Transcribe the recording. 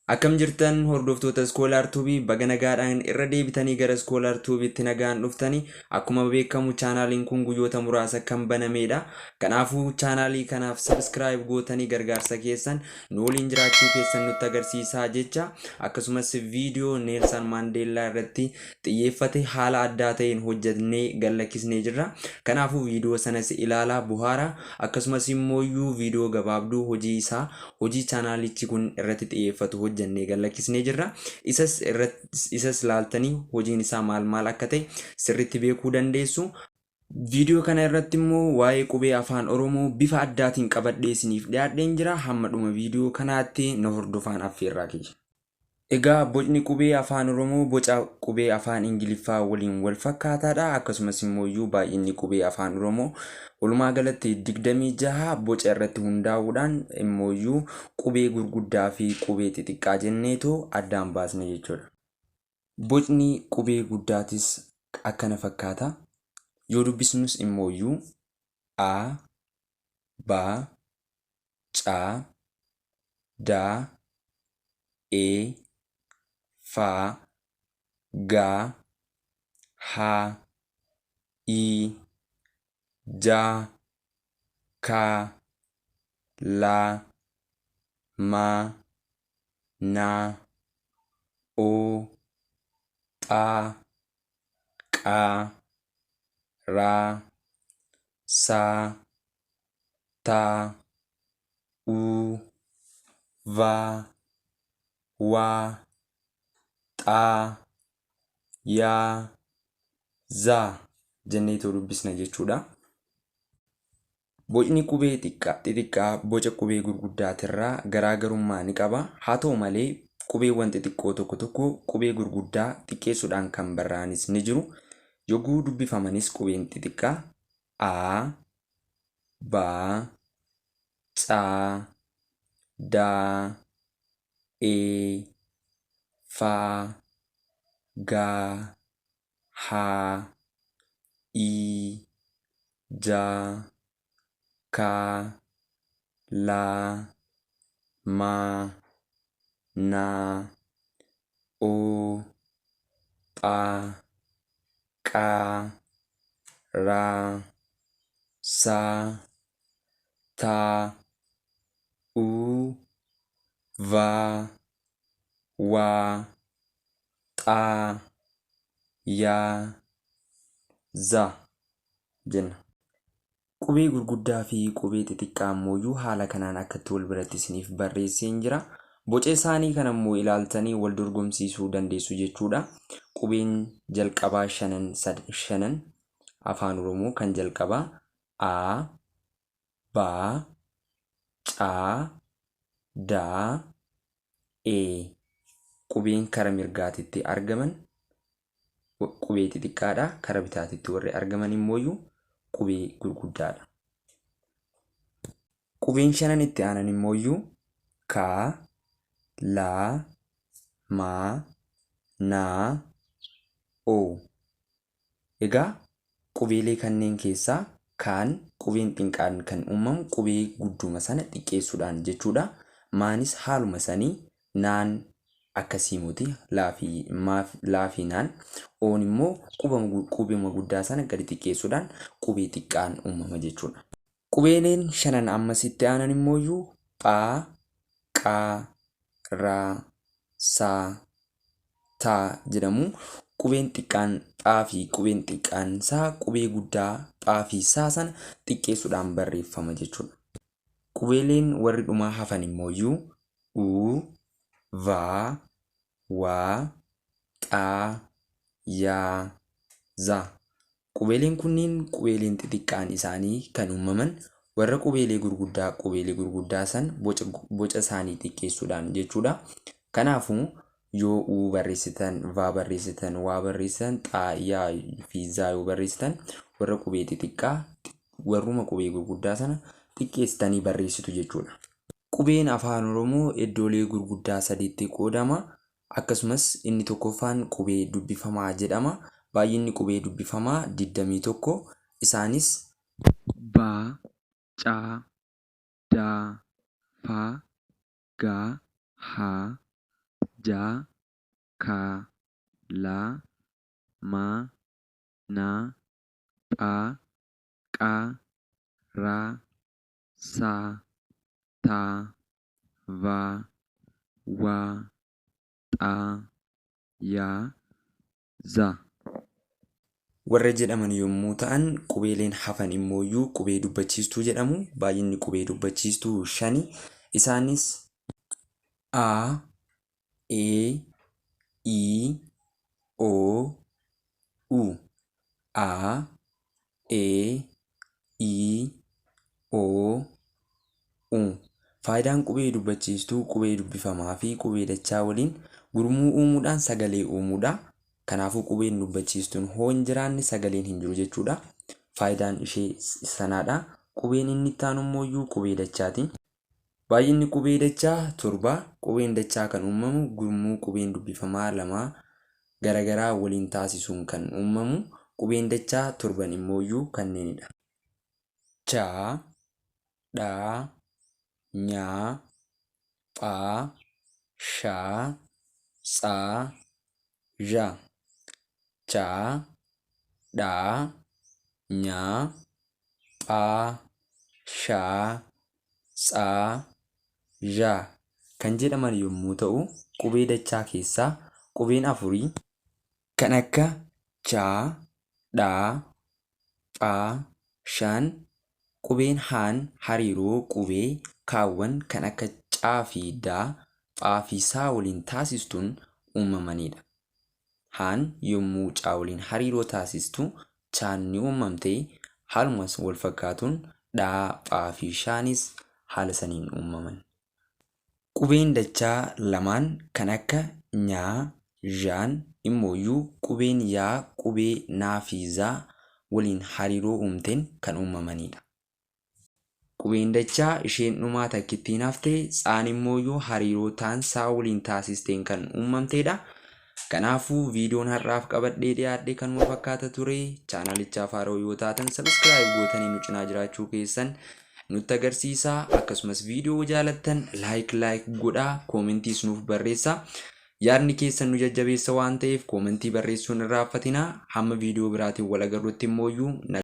Akkam jirtan hordoftoota Iskoolaar Tuubii baga nagaadhaan irra deebitanii gara Iskoolaar Tuubiitti nagaan dhuftanii akkuma beekamu chaanaaliin kun guyyoota muraasa kan banamedha. Kanaafuu chaanaalii kanaaf subscribe gootanii gargaarsa keessan nu waliin jiraachuu keessan nutti agarsiisaa jecha akkasumas viidiyoo Neelsan Maandeellaa irratti xiyyeeffate haala addaa ta'een hojjetnee gallakkisnee jirra. Kanaafuu viidiyoo sanas ilaalaa buhaaraa akkasumas immoo viidiyoo gabaabduu hojii chaanaalichi kun irratti xiyyeeffatu hojjennee gallakkisnee jirra. Isas laaltanii hojiin isaa maal akka ta'e sirriitti beekuu dandeessu. Viidiyoo kana irratti immoo waa'ee qubee afaan Oromoo bifa addaatiin qabadhee isiniif dhiyaadheen jira. Hamma dhuma viidiyoo kanaatti na hordofaan affeerraa kiyya. Egaa bocni qubee afaan Oromoo boca qubee afaan Ingiliffaa waliin wal fakkaataadha. Akkasumas immoo baay'inni qubee afaan Oromoo walumaa galatti 26 boca irratti hundaa'uudhaan immoo qubee gurguddaa fi qubee xixiqqaa jenneetoo addaan baasne jechuudha. Bocni qubee guddaatis akkana fakkaata. Yoo dubbisnus immoo A, B, C, D, E, F, G, H, I, J, K, L, M, N, O, X, Q, R, S, T, U, V, W, X, Y, Z jenneetoo dubbisna jechuudha. Bocni qubee xixiqqaa boca qubee gurguddaatirraa garaagarummaa ni qaba. Haa ta'u malee qubeewwan xixiqqoo tokko tokko qubee gurguddaa xiqqeessuudhaan kan barraa'anis ni jiru. Yogguu dubbifamanis qubeen xixiqqaa A, B, C, D, E, F, G, H, I, J, K, L, M, N, O, X, Q, R, S, T, U, V, W, X, Y, Z jenna. Qubee gurguddaa fi qubee xixiqqaa immoo haala kanaan akkatti wal biratti isiniif barreesseen jira. Boca isaanii kana immoo ilaaltanii wal dorgomsiisuu dandeessu jechuudha. Qubeen jalqabaa shanan afaan Oromoo kan jalqabaa A, B, C, D, E. Qubeen kara mirgaatitti argaman qubee xixiqqaadha. Kara bitaatitti warri argaman immoo qubee gurguddaadha. Qubeen shanan itti aanan immoo K, L, M, N, O. Egaa qubeelee kanneen keessaa kaan qubeen xiqqaan kan uumamu qubee gudduma sana xiqqeessuudhaan jechuudha. Maanis haaluma sanii naan akkasii muti laafi naan oon immoo qubuma guddaa sana gadi xiqqeessuudhaan qubee xiqqaan uumama jechuudha. Qubeeleen shanan ammasitti aanan immoo P, Q, R, S, T jedhamu. Qubeen xiqqaan Phaa fi qubeen xiqqaan Saa qubee guddaa Phaa fi Saa sana xiqqeessuudhaan barreeffama jechuudha. Qubeeleen warri dhumaa hafan immoo U, V, W, X, Y, Z. Qubeeleen kunniin qubeeleen xixiqqaan isaanii kan uumaman warra qubeelee gurguddaa san boca isaanii xiqqeessuudhaan jechuudha. Kanaafuu yoo U barreessitan, V barreessitan, W barreessitan, X, Y fi Z yoo barreessitan warra qubee xixiqqaa warruma qubee gurguddaa sana xiqqeessitanii barreessitu jechuudha. Qubeen afaan Oromoo iddoolee gurguddaa sadiitti qoodama. Akkasumas inni tokkoffaan qubee dubbifamaa jedhama. Baay'inni qubee dubbifamaa 21. Isaanis B, C, D, F, G, H, ja, ka, la, ma, na, pha, qa, ra, sa, ta, va, wa, xa, ya, za. Warra jedhaman yommuu ta'an qubeeleen hafan immooyyuu qubee dubbachiistuu jedhamu. Baay'inni qubee dubbachiistuu 5. Isaanis a, e, i, o, u. a, e, i, o, u. Faayidaan qubee dubbachiistuu qubee dubbifamaa fi qubee dachaa waliin gurmuu uumuudhaan sagalee uumuudha. Kanaafuu qubeen dubbachiistuun hoo hin jiraanne sagaleen hin jiru jechuudha. Faayidaan ishee sanaadha. Qubeen inni itti aanu immoo qubee dachaati. Baay'inni qubee dachaa 7. Qubeen dachaa kan uumamu gurmuu qubeen dubbifamaa 2 garagaraa waliin taasisuun kan uumamu. Qubeen dachaa 7 immoo kanneenidha. Cha, dha, nya, pha, sha, tsa, zha. Cha, dha, nya, pha, sha, tsa, zha kan jedhaman yommuu ta'u, qubee dachaa keessaa qubeen 4 kan akka cha, dha, pha, shan. Qubeen haan hariiroo qubee kaawwan kan akka caa fi daa, phaa fi saa waliin taasistuun uumamanidha. Haan yommuu caa waliin hariiroo taasistu chaan ni uumamtee, haalumas wal fakkaatuun dhaa, phaa fi shaanis haala saniin uumaman. Qubeen dachaa 2 kan akka nyaa, zhaan immooyyuu qubeen yaa, qubee naa fi zaa waliin hariiroo uumteen kan uumamanidha. Qubeen dachaa isheen dhumaa takkittiin haftee, tsaan immooyyuu hariiroo taan saa waliin taasisteen kan uumamtedha. Kanaafuu viidiyoon har'aaf qabadhee dhiyaadhe kan wal fakkaata ture. Chaanalichaaf haaraa yoo taatan sabiskiraayib gootanii nu cinaa jiraachuu keessan nutti agarsiisa. Akkasumas viidiyoo jaalattan laayik godhaa, koomentiis nuuf barreessaa. Yaadni keessan nu jajjabeessa waan ta'eef koomentii barreessuun irraa haffatinaa. Hamma viidiyoo biraatiin wal agarrutti immooyyuu